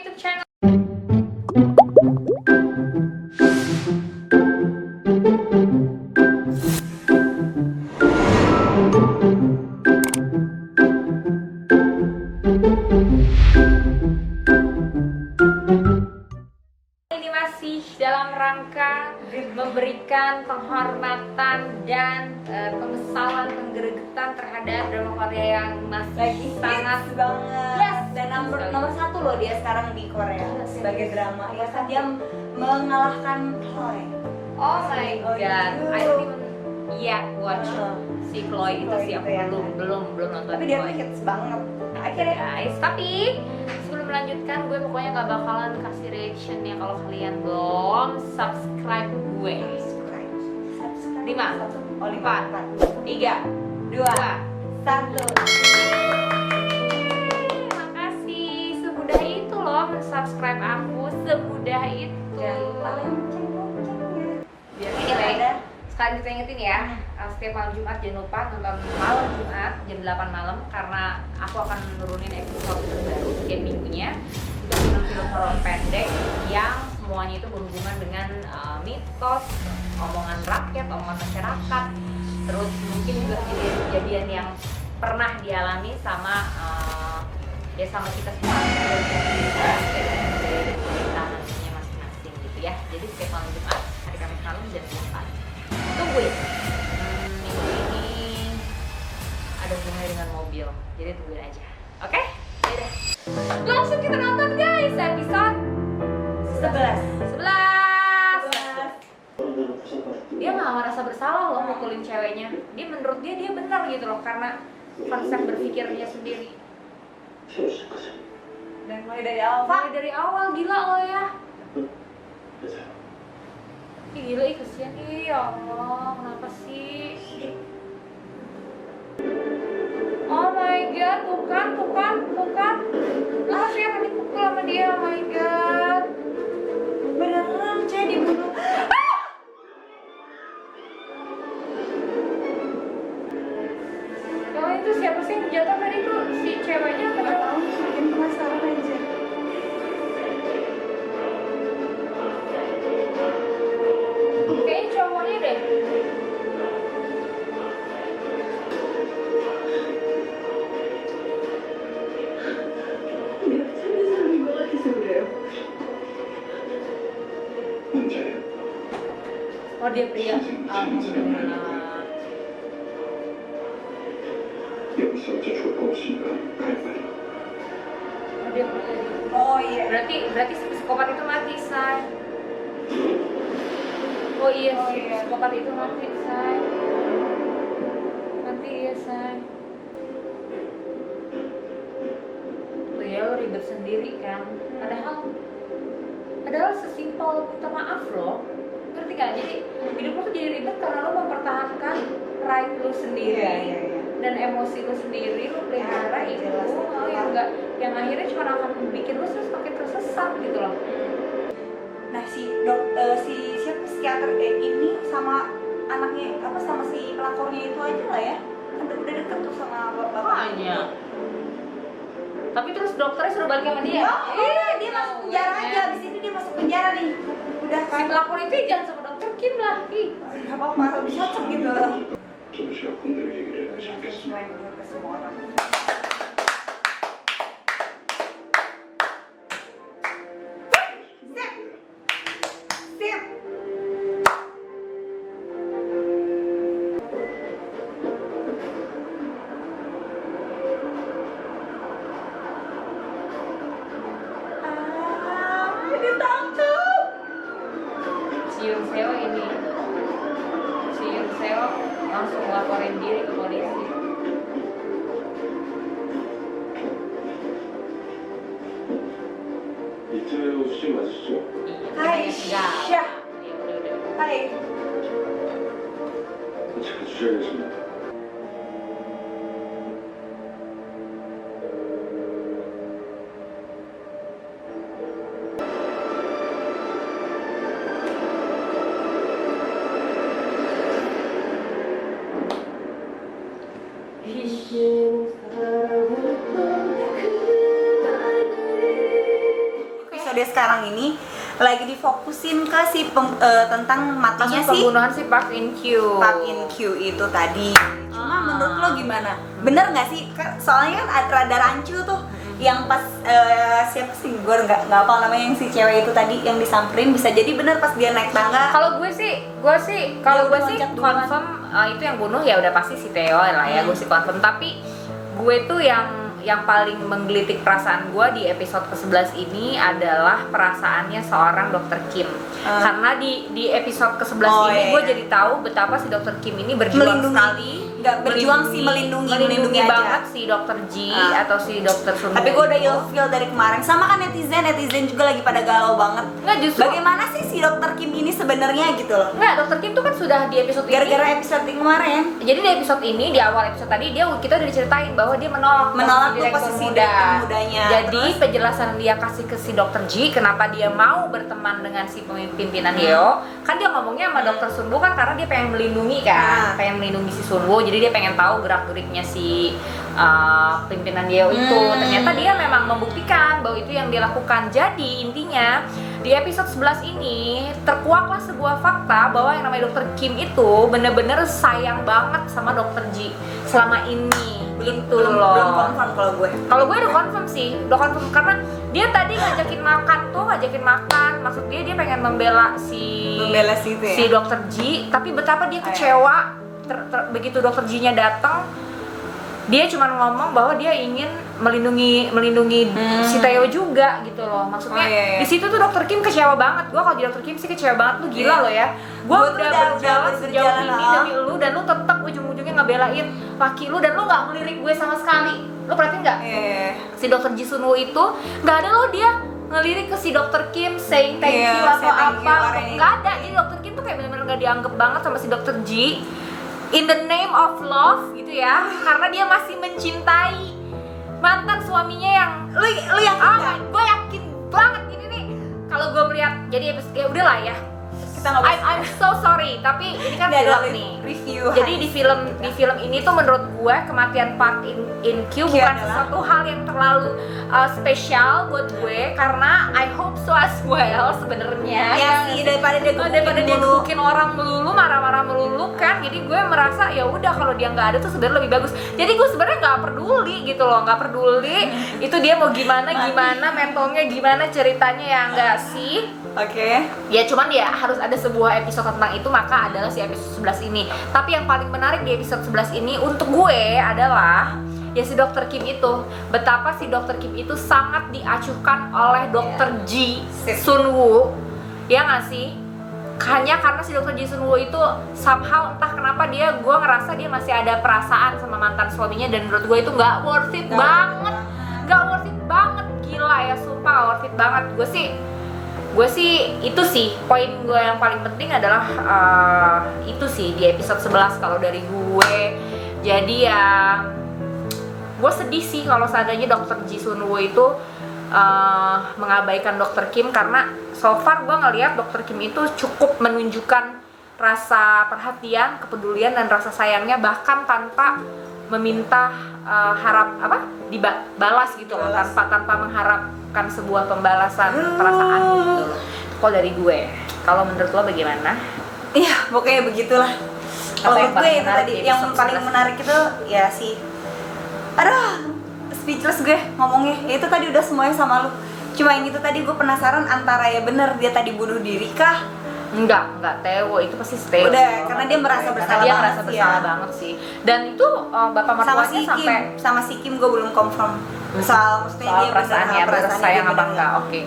YouTube channel. Ini masih dalam rangka memberikan penghormatan dan pengesalan, penggeregetan terhadap drama Korea yang masih lagi sangat banget. Yes. Dan nomor satu loh dia sekarang di Korea sebagai drama. Ya kan dia mengalahkan Chloe. Oh my god, I don't even watch si Chloe itu sih, aku ya. belum nonton. Tapi dia tuh Chloe. hits banget. Akhirnya guys, tapi sebelum melanjutkan gue pokoknya gak bakalan kasih reaction ya kalau kalian belum subscribe gue. Subscribe. 5, 4, 3, 2, 1. Makasih, semudah itu loh men-subscribe aku, semudah itu. Jangan lupa lonceng-loncengnya. Biar kita sekalian kita ingetin ya, setiap malam Jumat jangan lupa nonton malam Jumat jam 8 malam karena aku akan nurunin episode terbaru setiap minggunya. Juga film-film horor pendek yang semuanya itu berhubungan dengan mitos, omongan rakyat, omongan masyarakat, terus mungkin juga kejadian yang pernah dialami sama sama kita semua dari tangannya masing-masing gitu ya. Jadi setiap malam Jumat, hari Kamis malam jam 8. Tungguin. Minggu ini ada hubungannya dengan mobil, jadi tungguin aja. Oke? Yaudah. Langsung kita nonton guys episode 11. Dia nggak merasa bersalah loh mukulin ceweknya. Dia menurut dia benar gitu loh karena konsep berpikirnya sendiri. Dan mulai dari awal Gila lo ya. Ih, gila, kesian. Ya Allah, kenapa sih? Oh my god, bukan. Lah, siapa dipukul sama dia? Oh my god. beneran cewek dibunuh. Kalau itu siapa sih yang jatuh tadi tuh? Si ceweknya apa Nggak tuh? tahu, makin penasaran aja. Kayaknya cowoknya deh. Oh, dia pria. Alhamdulillah. Oh, dia pria. Oh iya. Berarti si psikopat itu mati, Say. Oh iya, si psikopat itu mati, Say. Mati ya, Say. Tuh ya, lo ribet sendiri kan. Padahal sesimpel minta maaf loh. Ngerti gak? Jadi hidup lo tuh jadi ribet karena lo mempertahankan right lo sendiri. Iya. Dan emosi lo sendiri lo pelihara Ya, itu jelas. yang akhirnya cuma akan bikin lo terus makin tersesat gitu loh. Nah si siapa psikiater ini sama anaknya sama si pelakornya itu aja lah ya. Kan udah deket tuh sama bapaknya. Tapi terus dokternya suruh balik sama dia. Dia masuk penjara aja. Abis ini dia masuk penjara nih. Udah Si kan. pelakor itu jangan sama dokter Kim lah. Ih. Gak apa-apa, lebih cocok gitu. 저도 제가 본대로 얘기를 해야지 않겠습니까? Sesuai menurut ke semua orang. Sip. Ditangkap. Si Yoon Seo ini. Si Yoon Seo langsung laporin diri ke polisi. 이태호 씨 맞으시죠? Hai, Enggak. Syah. Ya udah. Hai. 제가 주셔야겠습니다. episode sekarang ini lagi difokusin ke tentang matinya kasus pembunuhan si Park In Kyu. Park In Kyu itu tadi. Cuma menurut lo gimana? Bener nggak sih? Soalnya kan rada rancu tuh. Yang pas siapa sih, gue nggak hafal namanya, yang si cewek itu tadi yang disamperin, bisa jadi bener pas dia naik tangga. Kalau gue sih confirm itu yang bunuh ya udah pasti si Theo lah ya, gue sih confirm. Tapi gue tuh yang paling menggelitik perasaan gue di episode ke-11 ini adalah perasaannya seorang Dr. Kim. Karena di episode ke-11 ini gue jadi tahu betapa si Dr. Kim ini berjuang sekali. Nggak berjuang sih, melindungi aja. Banget si Dr. Ji atau si Dr. Sun. Tapi gue udah ilfeel dari kemarin. Sama kan netizen juga lagi pada galau banget. Nggak, justru bagaimana sih si Dr. Kim ini sebenarnya gitu loh. Nggak, Dr. Kim tuh kan sudah di episode gara-gara ini. episode kemarin. Jadi di episode ini, di awal episode tadi kita udah diceritain bahwa dia menolak posisi mudanya. Jadi penjelasan dia kasih ke si Dr. Ji kenapa dia mau berteman dengan si pimpinan Yeo, kan dia ngomongnya sama Dr. Sunwoo kan karena dia pengen melindungi pengen melindungi si Sunwoo. Jadi dia pengen tahu gerak-geriknya si pimpinan Yeo itu. Ternyata dia memang membuktikan bahwa itu yang dia lakukan. Jadi intinya di episode 11 ini terkuaklah sebuah fakta bahwa yang namanya Dr. Kim itu bener-bener sayang banget sama Dr. Ji selama ini. belum confirm kalau gue udah confirm sih, udah confirm karena dia tadi ngajakin makan, maksud dia pengen membela si Dr. Ji, tapi betapa dia kecewa begitu Dr. Ji-nya datang. Dia cuma ngomong bahwa dia ingin melindungi si Theo juga gitu loh. Maksudnya di situ tuh Dr. Kim kecewa banget. Gua kalau di Dr. Kim sih kecewa banget, lu gila lo ya. Gua udah berjalan sejauh ini demi lu dan lu tetap ujung-ujungnya ngebelain laki lu dan lu nggak ngelirik gue sama sekali. Lu perhatiin nggak? Si Dr. Ji Sunwoo itu nggak ada lo dia ngelirik ke si Dr. Kim saying thank you atau apa. Nggak ada. Jadi Dr. Kim tuh kayak benar-benar nggak dianggap banget sama si Dr. Ji. In the name of love gitu ya, karena dia masih mencintai mantan suaminya yang lu yakin gue yakin banget ini nih. Kalau gue melihat jadi ya udahlah ya, kita I'm so sorry, tapi ini kan film nih review. Jadi di film ini tuh menurut gue kematian Park In Kyu bukan sesuatu hal yang terlalu spesial buat gue, karena I hope so as well sebenarnya. Ya sih, daripada dia gebukin orang melulu, marah-marah melulu kan. Jadi gue merasa ya udah kalau dia nggak ada tuh sebenarnya lebih bagus. Jadi gue sebenarnya nggak peduli gitu loh, nggak peduli itu dia mau gimana mentalnya gimana, ceritanya ya nggak sih. Ya cuman ya harus ada sebuah episode tentang itu, maka adalah si episode 11 ini. Tapi yang paling menarik di episode 11 ini untuk gue adalah ya si Dr. Kim itu, betapa si Dr. Kim itu sangat diacuhkan oleh Dr. Ji Sunwoo, ya nggak sih? Hanya karena si Dr. Ji Sunwoo itu somehow entah kenapa gue ngerasa dia masih ada perasaan sama mantan suaminya, dan menurut gue itu nggak worth it banget, gila ya, sumpah nggak worth it banget. Gue sih itu sih poin gue yang paling penting adalah itu sih di episode 11 kalau dari gue. Jadi ya gue sedih sih kalau seandainya Dr. Ji Sunwoo itu mengabaikan Dr. Kim, karena so far gue ngelihat Dr. Kim itu cukup menunjukkan rasa perhatian, kepedulian dan rasa sayangnya, bahkan tanpa meminta dibalas gitu loh, tanpa mengharapkan sebuah pembalasan perasaan gitu loh. Kalau dari gue, kalau menurut lo bagaimana? Iya, pokoknya begitulah. Kalau menurut gue itu tadi yang paling menarik itu ya sih. Speechless gue ngomongnya. Ya itu tadi udah semuanya sama lu. Cuma yang itu tadi gue penasaran antara ya bener dia tadi bunuh diri kah? Enggak Theo, itu pasti Theo. Udah, karena dia merasa bersalah banget sih. Dan itu bapak mertuanya sama si Kim gue belum confirm. Soal maksudnya dia perasaannya sayang apa enggak. Oke.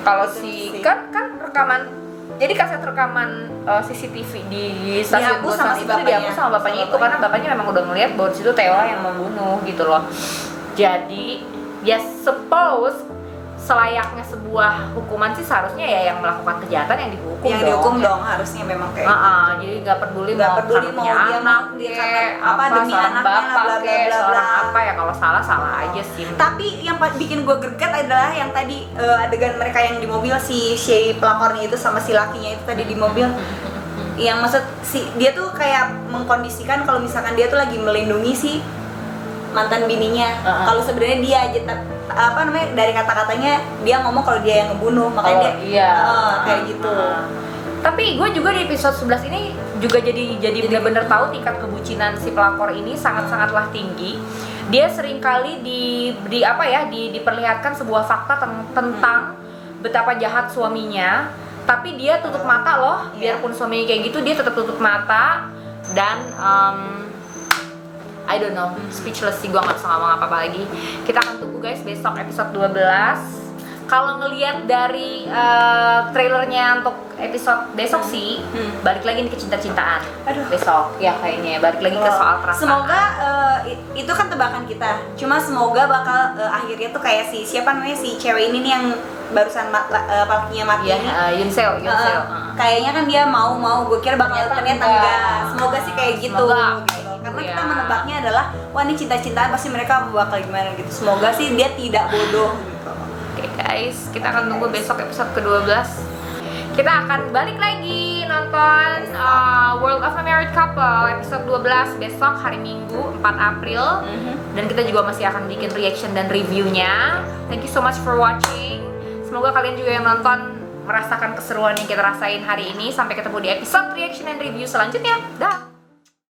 Kalau si kan rekaman, jadi kaset rekaman CCTV di stasiun Bosan itu dihapus sama bapaknya itu, karena bapaknya memang udah ngeliat bahwa situ Theo yang membunuh gitu loh. Jadi ya suppose selayaknya sebuah hukuman sih seharusnya ya yang melakukan kejahatan yang dihukum dong, harusnya memang kayak jadi nggak peduli mau punya anak seorang bapak seorang apa ya, kalau salah aja sih. Tapi yang bikin gue greget adalah yang tadi adegan mereka yang di mobil, si pelakornya itu sama si lakinya itu tadi di mobil. Yang maksud dia tuh kayak mengkondisikan kalau misalkan dia tuh lagi melindungi si mantan bininya. Kalau sebenarnya dia aja apa namanya, dari kata-katanya dia ngomong kalau dia yang ngebunuh, makanya dia kayak gitu. Tapi gue juga di episode 11 ini juga jadi benar-benar tahu tingkat kebucinan si pelakor ini sangat-sangatlah tinggi. Dia seringkali diperlihatkan sebuah fakta tentang betapa jahat suaminya, tapi dia tutup mata loh. Biarpun suaminya kayak gitu, dia tetap tutup mata dan I don't know, speechless sih, gue nggak bisa ngomong apa-apa lagi. Kita akan tunggu guys besok episode 12. Kalau ngelihat dari trailernya untuk episode besok sih, balik lagi nih ke cinta-cintaan. Besok ya kayaknya balik lagi ke soal perasaan. Semoga itu kan tebakan kita. Cuma semoga bakal akhirnya tuh kayak si siapa namanya, si cewek ini nih yang barusan pakinya mati ini. Yunseo. Kayaknya kan dia mau, gue kira bakal ternyata enggak. Semoga sih kayak gitu. Semoga. Karena kita menebaknya adalah wah ini cinta-cintaan pasti mereka bakal gimana gitu. Semoga sih dia tidak bodoh gitu. Oke guys, kita akan tunggu besok episode ke-12. Kita akan balik lagi nonton World of a Married Couple episode 12 besok hari Minggu 4 April. Dan kita juga masih akan bikin reaction dan reviewnya. Thank you so much for watching. Semoga kalian juga yang nonton merasakan keseruan yang kita rasain hari ini. Sampai ketemu di episode reaction dan review selanjutnya. Dah.